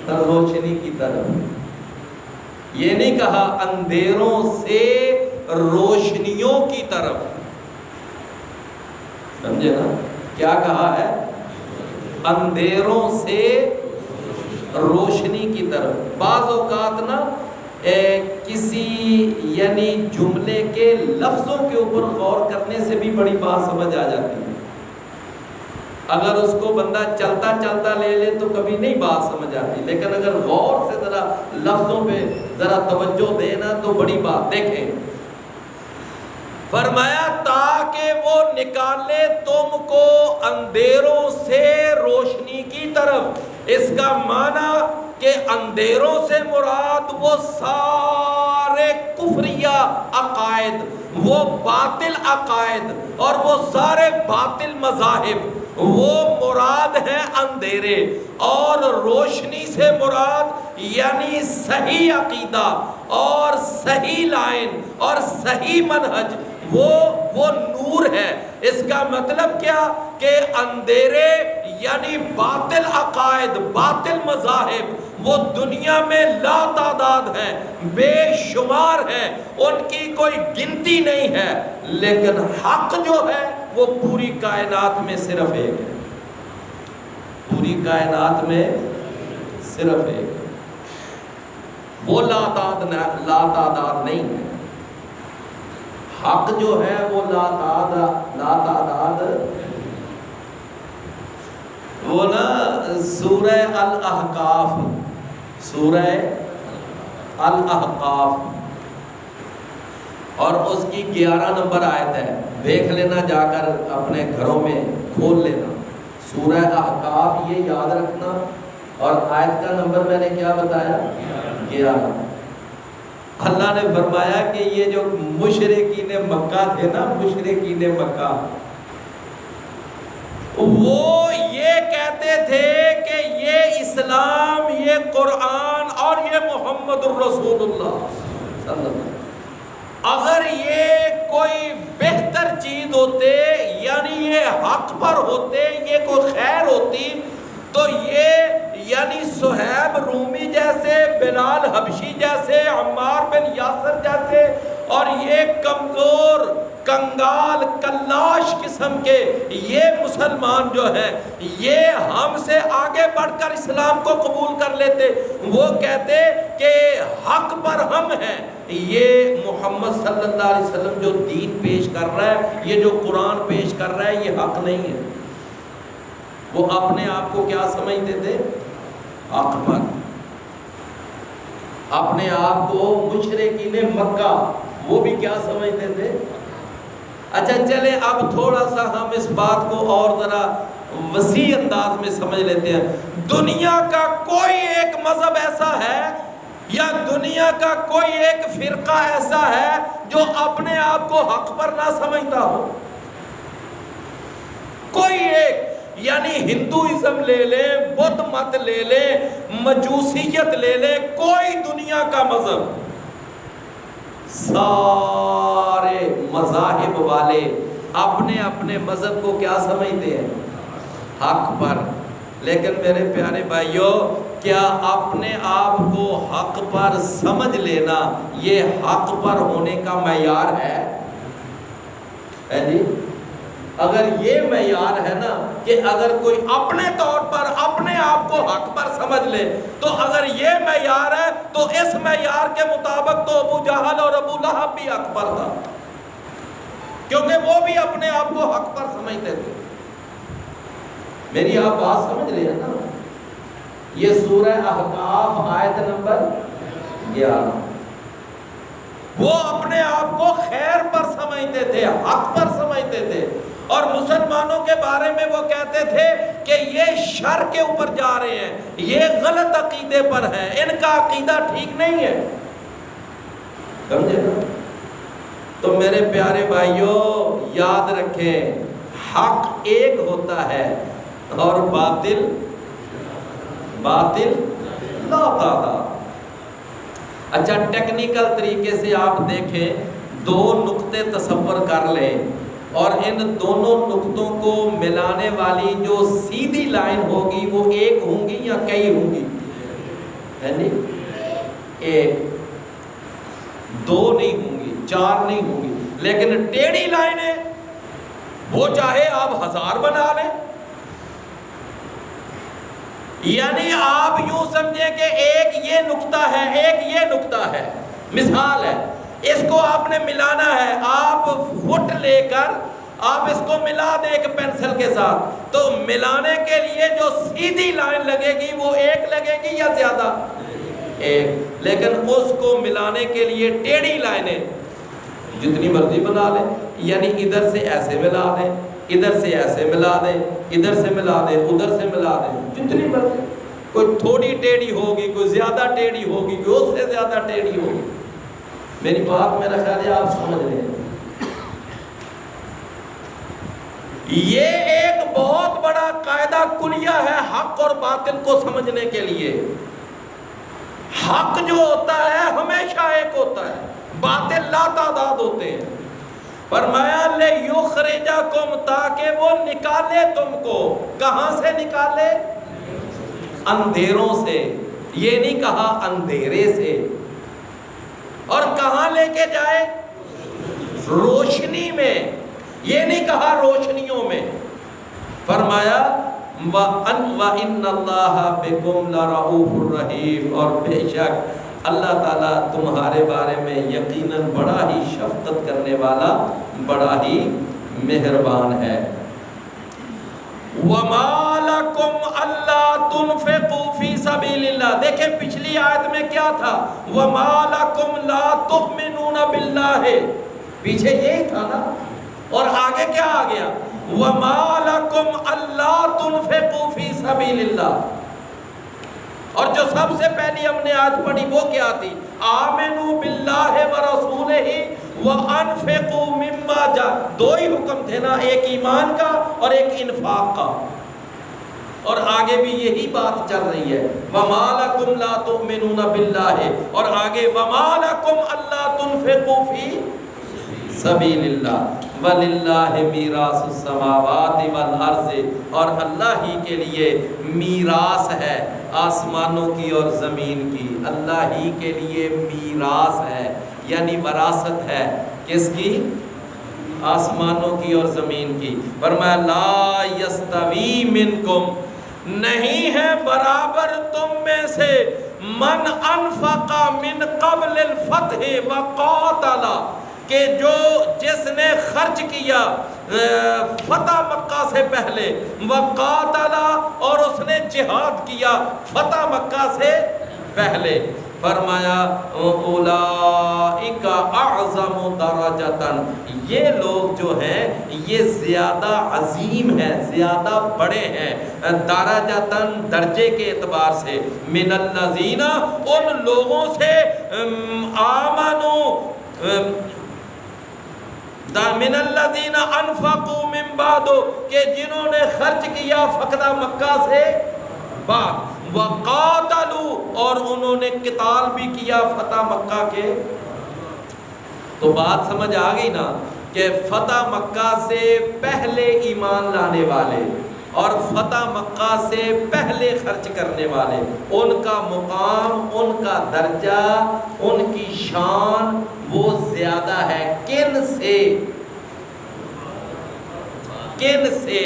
Speaker 1: روشنی کی طرف۔ یہ نہیں کہا اندھیروں سے روشنیوں کی طرف، سمجھے نا؟ کیا کہا ہے؟ اندھیروں سے روشنی کی طرف۔ بعض اوقات نا کسی یعنی جملے کے لفظوں کے اوپر غور کرنے سے بھی بڑی بات سمجھ آ جاتی ہے۔ اگر اس کو بندہ چلتا چلتا لے لے تو کبھی نہیں بات سمجھ آتی، لیکن اگر غور سے ذرا لفظوں پہ ذرا توجہ دینا تو بڑی بات۔ دیکھیں فرمایا تاکہ وہ نکالے تم کو اندھیروں سے روشنی کی طرف۔ اس کا معنی کہ اندھیروں سے مراد وہ سارے کفریہ عقائد، وہ باطل عقائد اور وہ سارے باطل مذاہب، وہ مراد ہیں اندھیرے، اور روشنی سے مراد یعنی صحیح عقیدہ اور صحیح لائن اور صحیح منہج، وہ نور ہے۔ اس کا مطلب کیا کہ اندھیرے یعنی باطل عقائد، باطل مذاہب، وہ دنیا میں لا تعداد ہیں، بے شمار ہیں، ان کی کوئی گنتی نہیں ہے، لیکن حق جو ہے وہ پوری کائنات میں صرف ایک ہے، پوری کائنات میں صرف ایک ہے، وہ لا تعداد نہیں ہے۔ حق جو ہے وہ لا تعداد۔ وہ نا سورہ الاحقاف، سورہ الاحقاف اور اس کی 11 نمبر آیت ہے، دیکھ لینا جا کر اپنے گھروں میں کھول لینا۔ سورہ احقاف یہ یاد رکھنا، اور آیت کا نمبر میں نے کیا بتایا؟ 11۔ اللہ نے فرمایا کہ یہ جو مشرکین مکہ تھے نا، مشرکین مکہ، وہ یہ کہتے تھے کہ یہ اسلام، یہ قرآن اور یہ محمد الرسول اللہ صلی اللہ علیہ وسلم، اگر یہ کوئی بہتر چیز ہوتے، یعنی یہ حق پر ہوتے، یہ کوئی خیر ہوتی، تو یہ یعنی صہیب رومی جیسے، بلال حبشی جیسے، عمار بن یاسر جیسے، اور یہ کمزور کنگال کلاش قسم کے یہ مسلمان جو ہیں، یہ ہم سے آگے بڑھ کر اسلام کو قبول کر لیتے۔ وہ کہتے کہ حق پر ہم ہیں، یہ محمد صلی اللہ علیہ وسلم جو دین پیش کر رہا ہے، یہ جو قرآن پیش کر رہا ہے، یہ حق نہیں ہے۔ وہ اپنے آپ کو کیا سمجھتے تھے؟ حق پر۔ اپنے آپ کو مشرکین مکہ وہ بھی کیا سمجھتے تھے؟ اچھا چلے اب تھوڑا سا ہم اس بات کو اور ذرا وسیع انداز میں سمجھ لیتے ہیں۔ دنیا کا کوئی ایک مذہب ایسا ہے یا دنیا کا کوئی ایک فرقہ ایسا ہے جو اپنے آپ کو حق پر نہ سمجھتا ہو؟ کوئی ایک، یعنی ہندوازم لے لیں، بدھ مت لے لیں، مجوسیت لے لیں، کوئی دنیا کا مذہب، سارے مذاہب والے اپنے اپنے مذہب کو کیا سمجھتے ہیں؟ حق پر۔ لیکن میرے پیارے بھائیوں، کیا اپنے آپ کو حق پر سمجھ لینا یہ حق پر ہونے کا معیار ہے؟ جی اگر یہ معیار ہے نا کہ اگر کوئی اپنے طور پر اپنے آپ کو حق پر سمجھ لے، تو اگر یہ معیار ہے تو اس معیار کے مطابق تو ابو جہل اور ابو لہب بھی حق پر تھا، کیونکہ وہ بھی اپنے آپ کو حق پر سمجھتے تھے۔ میری آپ بات سمجھ رہے ہیں نا؟ یہ سورہ احقاف آیت نمبر 11۔ وہ اپنے آپ کو خیر پر سمجھتے تھے، حق پر سمجھتے تھے، اور مسلمانوں کے بارے میں وہ کہتے تھے کہ یہ شر کے اوپر جا رہے ہیں، یہ غلط عقیدے پر ہیں، ان کا عقیدہ ٹھیک نہیں ہے، سمجھے نا؟ تو میرے پیارے بھائیوں یاد رکھیں، حق ایک ہوتا ہے اور باطل لا تعداد۔ اچھا ٹیکنیکل طریقے سے آپ دیکھیں، دو نقطے تصور کر لیں اور ان دونوں نقطوں کو ملانے والی جو سیدھی لائن ہوگی وہ ایک ہوں گی یا کئی ہوں گی؟ ہے نہیں، ایک، دو نہیں ہوں گی، چار نہیں ہوں گی، لیکن ٹیڑھی لائنیں وہ چاہے آپ 1000 بنا لیں، یعنی آپ یوں سمجھیں کہ ایک یہ نقطہ ہے، ایک یہ نقطہ ہے، مثال ہے، اس کو آپ نے ملانا ہے، آپ فٹ لے کر آپ اس کو ملا دیں ایک پینسل کے ساتھ، تو ملانے کے لیے جو سیدھی لائن لگے گی وہ ایک لگے گی یا زیادہ؟ ایک، لیکن اس کو ملانے کے لیے ٹیڑھی لائنیں جتنی مرضی بنا لیں، یعنی ادھر سے ایسے ملا دیں، ادھر سے ایسے ملا دیں، ادھر سے ملا دیں، ادھر سے ملا دیں، جتنی مرضی، کوئی تھوڑی ٹیڑھی ہوگی، کوئی زیادہ ٹیڑھی ہوگی، کوئی اس سے زیادہ ٹیڑھی ہوگی۔ میری بات میرا خیال ہے آپ سمجھ رہے ہیں۔ یہ ایک بہت بڑا قاعدہ کلیہ ہے حق اور باطل کو سمجھنے کے لیے۔ حق جو ہوتا ہے ہمیشہ ایک ہوتا ہے، باطل لا تعداد ہوتے ہیں۔ فرمایا لِیُخْرِجَکُمْ، تاکہ وہ نکالے تم کو، کہاں سے نکالے؟ اندھیروں سے، یہ نہیں کہا اندھیرے سے، اور کہاں لے کے جائے؟ روشنی میں، یہ نہیں کہا روشنیوں میں۔ فرمایا وَإِنَّ اللَّهَ بِكُمْ لَرَؤُوفٌ رَحِيمٌ، اور بے شک اللہ تعالیٰ تمہارے بارے میں یقیناً بڑا ہی شفقت کرنے والا، بڑا ہی مہربان ہے۔ وَمَا لَكُمْ أَلَّا تُنْفِقُوا فِي سَبِيلِ اللَّهِ، دیکھیں پچھلی آیت میں کیا تھا؟ وَمَا لَكُمْ لَا تُؤْمِنُونَ بِاللَّهِ، پیچھے یہی تھا نا، اور آگے کیا آ گیا؟ وَمَا لَكُمْ أَلَّا تُنْفِقُوا فِي سَبِيلِ اللَّهِ، اور جو سب سے پہلی ہم نے آج پڑھی وہ کیا تھی؟ آمنوا باللہ ورسولہ وانفقوا مما جاء، دو ہی حکم تھے نا، ایک ایمان کا اور ایک انفاق کا، اور آگے بھی یہی بات چل رہی ہے۔ وما لکم لا تؤمنون باللہ، اور آگے وما لکم الا تنفقوا فی سبیل اللہ وَلِلَّهِ مِيرَاثُ السَّمَاوَاتِ وَالْأَرْضِ، اور اللہ ہی کے لیے میراث ہے آسمانوں کی اور زمین کی، اللہ ہی کے لیے میراث ہے، یعنی وراثت ہے، کس کی؟ آسمانوں کی اور زمین کی۔ فرمایا لا یستوی منکم، نہیں ہے برابر تم میں سے، من انفق من قبل الفتح وقاتل، کہ جس نے خرچ کیا فتح مکہ سے پہلے، وقاتل، اور اس نے جہاد کیا فتح مکہ سے پہلے۔ فرمایا اولئک اعظم درجۃ، یہ لوگ جو ہیں یہ زیادہ عظیم ہیں، زیادہ بڑے ہیں، درجۃ درجے کے اعتبار سے، من الذین، ان لوگوں سے، آمنوا، من الذین انفقوا من بعد، کہ جنہوں نے خرچ کیا فتح مکہ سے بعد، وقاتلوا، اور انہوں نے قتال بھی کیا فتح مکہ کے۔ تو بات سمجھ آ گئی نا کہ فتح مکہ سے پہلے ایمان لانے والے اور فتح مکہ سے پہلے خرچ کرنے والے، ان کا مقام، ان کا درجہ، ان کی شان وہ زیادہ ہے۔ کن سے؟ کن سے؟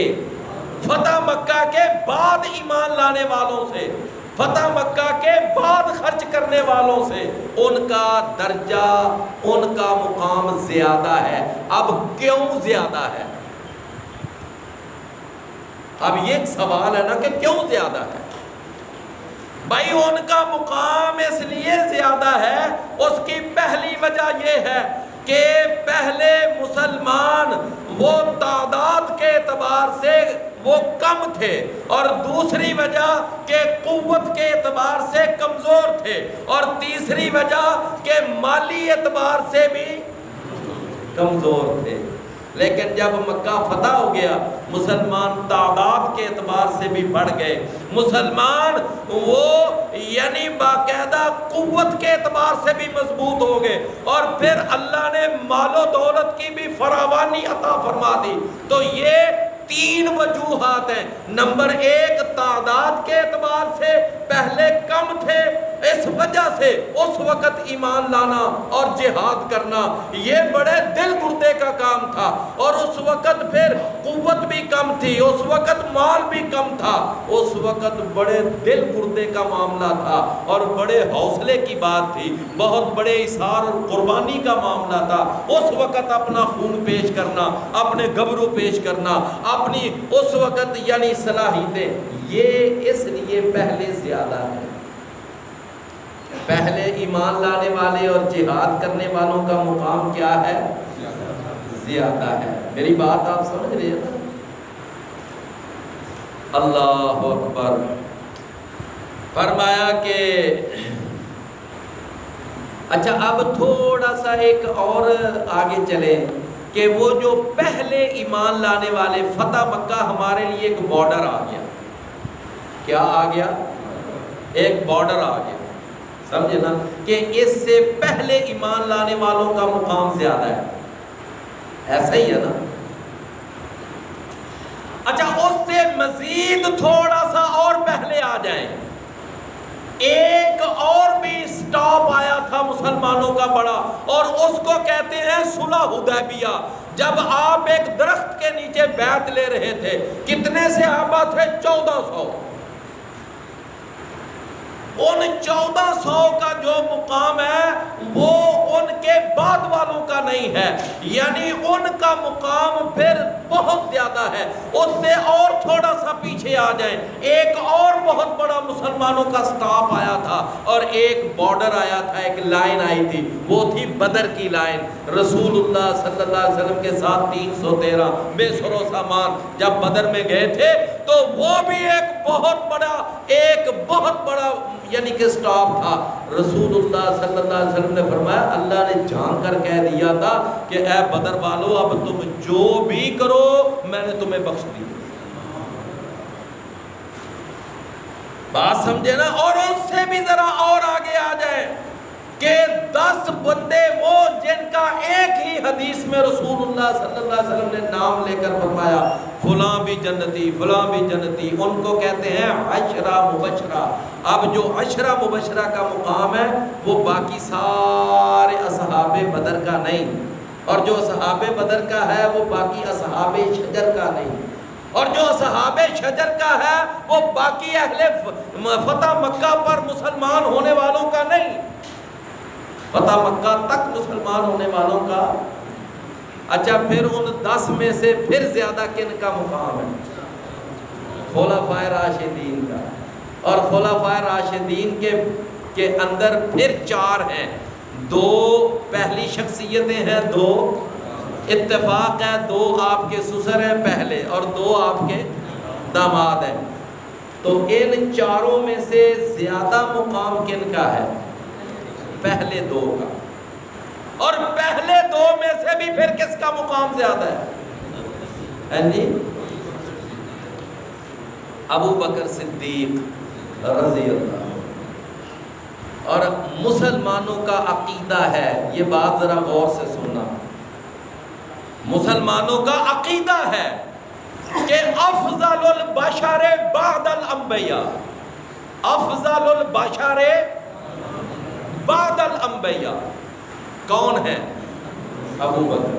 Speaker 1: فتح مکہ کے بعد ایمان لانے والوں سے، فتح مکہ کے بعد خرچ کرنے والوں سے، ان کا درجہ، ان کا مقام زیادہ ہے۔ اب کیوں زیادہ ہے؟ اب یہ ایک سوال ہے نا کہ کیوں زیادہ ہے؟ بھائی ان کا مقام اس لیے زیادہ ہے، اس کی پہلی وجہ یہ ہے کہ پہلے مسلمان وہ تعداد کے اعتبار سے وہ کم تھے، اور دوسری وجہ کہ قوت کے اعتبار سے کمزور تھے، اور تیسری وجہ کہ مالی اعتبار سے بھی کمزور تھے۔ لیکن جب مکہ فتح ہو گیا، مسلمان تعداد کے اعتبار سے بھی بڑھ گئے، مسلمان وہ یعنی باقاعدہ قوت کے اعتبار سے بھی مضبوط ہو گئے، اور پھر اللہ نے مال و دولت کی بھی فراوانی عطا فرما دی۔ تو یہ تین وجوہات ہیں۔ نمبر ایک، تعداد کے اعتبار سے پہلے کم تھے، اس وجہ سے اس وقت ایمان لانا اور جہاد کرنا یہ بڑے دل گردے کا کام تھا، اور اس وقت پھر قوت بھی کم تھی، اس وقت مال بھی کم تھا، اس وقت بڑے دل گردے کا معاملہ تھا اور بڑے حوصلے کی بات تھی، بہت بڑے اظہار اور قربانی کا معاملہ تھا۔ اس وقت اپنا خون پیش کرنا، اپنے گبرو پیش کرنا، اپنی اس وقت یعنی صلاحیتیں، یہ اس لیے پہلے زیادہ ہے۔ پہلے ایمان لانے والے اور جہاد کرنے والوں کا مقام کیا ہے؟ زیادہ ہے۔ میری بات آپ سمجھ رہے ہیں نا؟ اللہ اکبر۔ فرمایا کہ اچھا اب تھوڑا سا ایک اور آگے چلیں کہ وہ جو پہلے ایمان لانے والے، فتح مکہ ہمارے لیے ایک بارڈر آ گیا۔ کیا آ گیا؟ ایک بارڈر آ گیا، سمجھے نا، کہ اس سے پہلے ایمان لانے والوں کا مقام زیادہ ہے، ایسا ہی ہے نا؟ اچھا اس سے مزید تھوڑا سا اور پہلے آ جائیں، ایک اور بھی سٹاپ آیا تھا مسلمانوں کا بڑا، اور اس کو کہتے ہیں صلح حدیبیہ۔ جب آپ ایک درخت کے نیچے بیعت لے رہے تھے، کتنے صحابہ تھے؟ 1400۔ ان 1400 کا جو مقام ہے وہ ان کے بعد والوں کا نہیں ہے، یعنی ان کا مقام پھر بہت زیادہ ہے۔ اس سے اور تھوڑا سا پیچھے آ جائیں، ایک اور بہت بڑا مسلمانوں کا سٹاپ آیا تھا، اور ایک بارڈر آیا تھا، ایک لائن آئی تھی، وہ تھی بدر کی لائن۔ رسول اللہ صلی اللہ علیہ وسلم کے ساتھ 313 بے سر و سامان جب بدر میں گئے تھے، تو وہ بھی ایک بہت بڑا یعنی کہ سٹاپ تھا۔ رسول اللہ صلی اللہ علیہ وسلم نے فرمایا، اللہ نے جان کر کہہ دیا تھا کہ اے بدر والو، اب تم جو بھی کرو میں نے تمہیں بخش دی۔ بات سمجھے نا؟ اور اس سے بھی ذرا اور آگے آ جائے کہ 10 بندے وہ جن کا ایک ہی حدیث میں رسول اللہ صلی اللہ علیہ وسلم نے نام لے کر فرمایا فلاں بھی جنتی، فلاں بھی جنتی، ان کو کہتے ہیں عشرہ مبشرہ۔ اب جو عشرہ مبشرہ کا مقام ہے وہ باقی سارے اصحاب بدر کا نہیں، اور جو اصحاب بدر کا ہے وہ باقی اصحاب شجر کا نہیں، اور جو اصحاب شجر کا ہے وہ باقی اہل فتح مکہ پر مسلمان ہونے والوں کا نہیں، فتح مکہ تک مسلمان ہونے والوں کا۔ اچھا پھر ان 10 میں سے پھر زیادہ کن کا مقام ہے؟ خلفائے راشدین کا۔ اور خلفائے راشدین کے اندر پھر 4 ہیں، 2 پہلی شخصیتیں ہیں، 2 اتفاق ہے، 2 آپ کے سسر ہیں پہلے، اور 2 آپ کے داماد ہیں۔ تو ان 4 میں سے زیادہ مقام کن کا ہے؟ پہلے 2 کا۔ اور پہلے 2 میں سے بھی پھر کس کا مقام زیادہ ہے؟ ابو بکر صدیق رضی اللہ۔ اور مسلمانوں کا عقیدہ ہے، یہ بات ذرا غور سے سننا، مسلمانوں کا عقیدہ ہے کہ افضل البشر بعد الانبیاء، افضل البشر بعد الانبیاء کون ہے؟ ابو بکر۔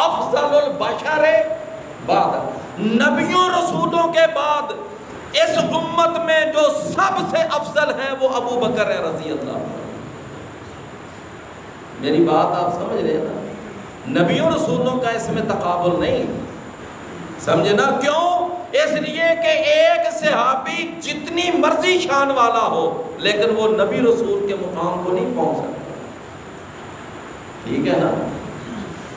Speaker 1: افضل البشر بعد، نبیوں رسولوں کے بعد اس امت میں جو سب سے افضل ہے وہ ابو بکر ہے رضی اللہ۔ میری بات آپ سمجھ رہے ہیں نا؟ نبیوں رسولوں کا اس میں تقابل نہیں، سمجھے نا؟ کیوں؟ اس لیے کہ ایک صحابی جتنی مرضی شان والا ہو لیکن وہ نبی رسول کے مقام کو نہیں پہنچ سکتا، ٹھیک ہے نا؟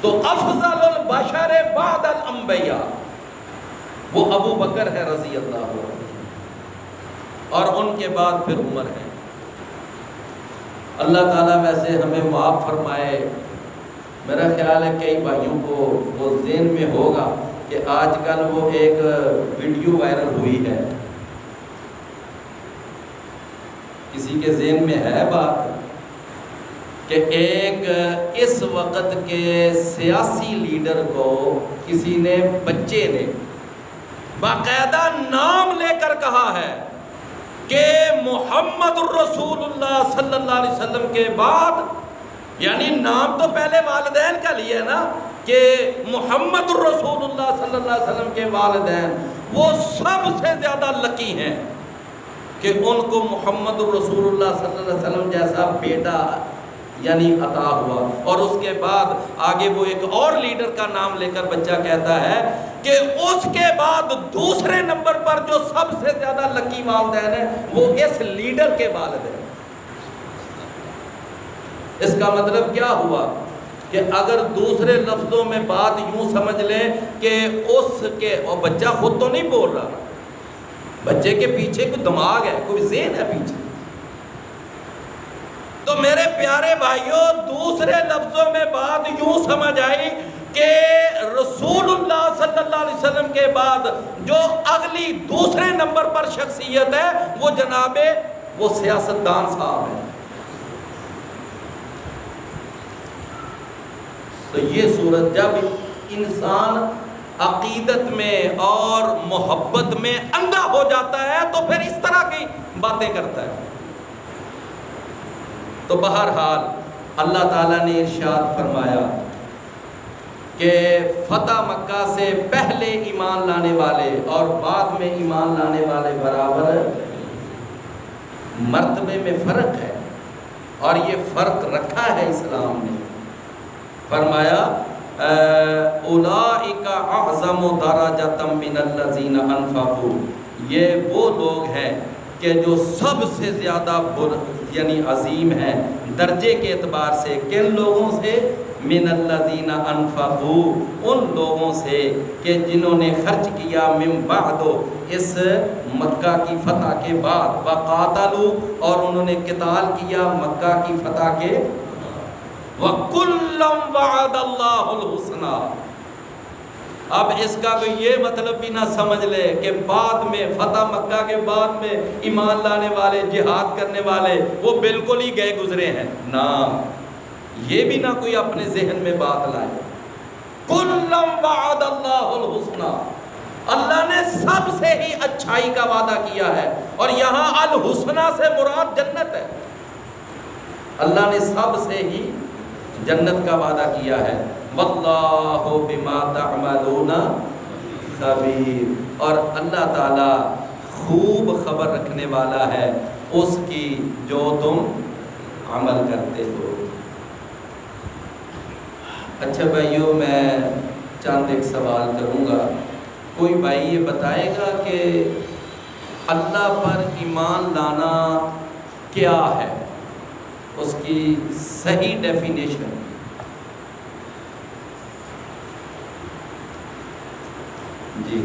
Speaker 1: تو افضل البشر بعد الانبیاء وہ ابو بکر ہے رضی اللہ عنہ، اور ان کے بعد پھر عمر ہے۔ اللہ تعالیٰ ویسے ہمیں معاف فرمائے۔ میرا خیال ہے کئی بھائیوں کو وہ ذہن میں ہوگا کہ آج کل وہ ایک ویڈیو وائرل ہوئی ہے، کسی کے ذہن میں ہے بات کہ ایک اس وقت کے سیاسی لیڈر کو کسی نے، بچے نے باقاعدہ نام لے کر کہا ہے کہ محمد الرسول اللہ صلی اللہ علیہ وسلم کے بعد، یعنی نام تو پہلے والدین کا لیا نا کہ محمد الرسول اللہ صلی اللہ علیہ وسلم کے والدین وہ سب سے زیادہ لکی ہیں کہ ان کو محمد الرسول اللہ صلی اللہ علیہ وسلم جیسا بیٹا یعنی عطا ہوا۔ اور اس کے بعد آگے وہ ایک اور لیڈر کا نام لے کر بچہ کہتا ہے کہ اس کے بعد دوسرے نمبر پر جو سب سے زیادہ لکی والدین ہیں وہ اس لیڈر کے والدین۔ اس کا مطلب کیا ہوا کہ اگر دوسرے لفظوں میں بات یوں سمجھ لیں کہ اس کے، اور بچہ خود تو نہیں بول رہا، بچے کے پیچھے کوئی دماغ ہے، کوئی ذہن ہے پیچھے۔ تو میرے پیارے بھائیوں، دوسرے لفظوں میں بات یوں سمجھ آئی کہ رسول اللہ صلی اللہ علیہ وسلم کے بعد جو اگلی دوسرے نمبر پر شخصیت ہے وہ جناب وہ سیاستدان صاحب ہیں۔ تو یہ صورت جب انسان عقیدت میں اور محبت میں اندھا ہو جاتا ہے تو پھر اس طرح کی باتیں کرتا ہے۔ تو بہرحال اللہ تعالیٰ نے ارشاد فرمایا کہ فتح مکہ سے پہلے ایمان لانے والے اور بعد میں ایمان لانے والے برابر مرتبے میں فرق ہے، اور یہ فرق رکھا ہے اسلام نے۔ فرمایا اولئک اعظم درجۃ من الذین انفقوا، یہ وہ لوگ ہیں کہ جو سب سے زیادہ یعنی عظیم ہیں درجے کے اعتبار سے۔ کن لوگوں سے؟ من الذین انفقوا، ان لوگوں سے کہ جنہوں نے خرچ کیا، من بعد، اس مکہ کی فتح کے بعد، وقاتلوا، اور انہوں نے قتال کیا مکہ کی فتح کے، وَكُلًّا وَعَدَ اللَّهُ الْحُسْنَى۔ اب اس کا کوئی یہ مطلب بھی نہ سمجھ لے کہ بعد میں فتح مکہ کے بعد میں ایمان لانے والے، جہاد کرنے والے وہ بالکل ہی گئے گزرے ہیں، نہ، یہ بھی نہ کوئی اپنے ذہن میں بات لائے۔ كُلًّا وَعَدَ اللَّهُ الْحُسْنَى، اللہ نے سب سے ہی اچھائی کا وعدہ کیا ہے، اور یہاں الحسنہ سے مراد جنت ہے۔ اللہ نے سب سے ہی جنت کا وعدہ کیا ہے۔ واللہ بما تعملون خبیر، اور اللہ تعالیٰ خوب خبر رکھنے والا ہے اس کی جو تم عمل کرتے ہو۔ اچھا بھائیوں، میں چند ایک سوال کروں گا۔ کوئی بھائی یہ بتائے گا کہ اللہ پر ایمان لانا کیا ہے، اس کی صحیح ڈیفینیشن؟ جی